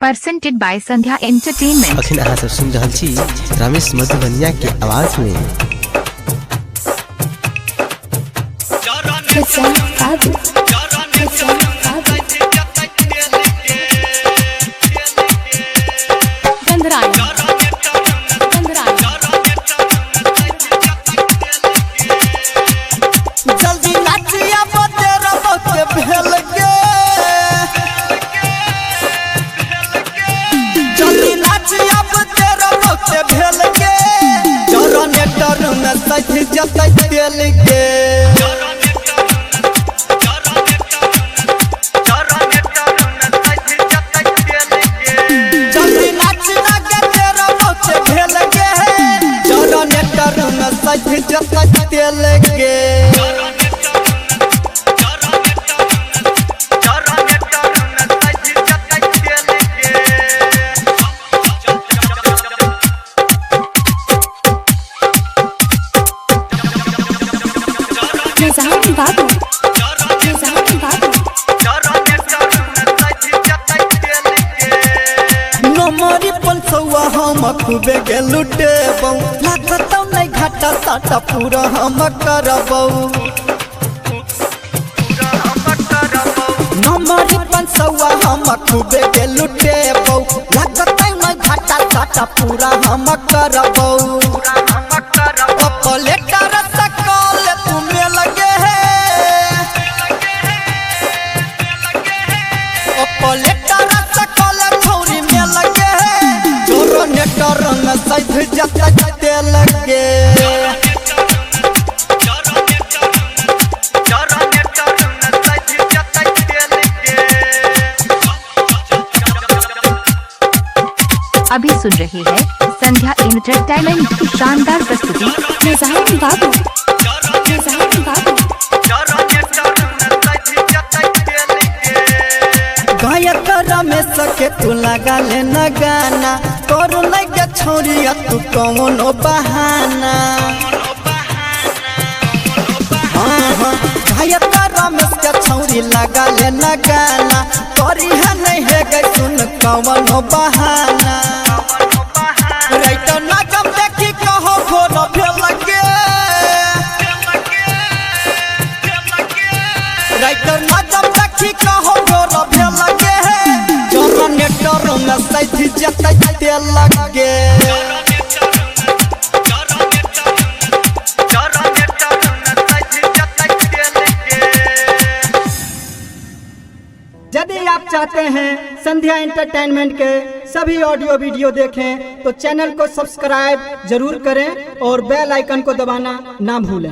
presented by Sandhya Entertainment। अखिन अहाँ सब सुन रहल छी रमेश मधुबनिया के आवाज में। जल्दी नाचिया बतेरा बते भेल गे, जल्दी नाचिया बतेरा बते भेल गे, जनरेटर में सज जतै तेल गे, जल्दी नाचिया बतेरा बते भेल गे, जनरेटर में सज जतै तेल गे। नमरी पंचौआ हम खूबे गे लुटेबौ, लागतौ नहीं घाटा साटा पूरा हम करबौ। नमरी पंचौआ हम खूबे गे लुटेबौ, लागतौ नहीं घाटा साटा पूरा हम करबौ। ऑपरेटर सकल तुम्हें लगे है, ऑपरेटर सकल छोरी में लगे है, जनरेटर में सज जतै लगे। अभी सुन रहे हैं संध्या एंटरटेनमेंट की शानदार प्रस्तुति। गायक रमेश के तू लगा ले न गाना, करू नहीं गे छोरिया तू कौनो बहाना। हाँ, गायक रमेश के छोरी लगा ले न गाना, करी है नहीं है गे सुन कौनो बहाना। राइटर नागम देखी कहो घोर भेल गे, राइटर नागम देखी कहो घोर भेल गे, जनरेटर में सज जतै लगे। यदि आप चाहते हैं संध्या एंटरटेनमेंट के सभी ऑडियो वीडियो देखें तो चैनल को सब्सक्राइब जरूर करें और बेल आइकन को दबाना ना भूलें।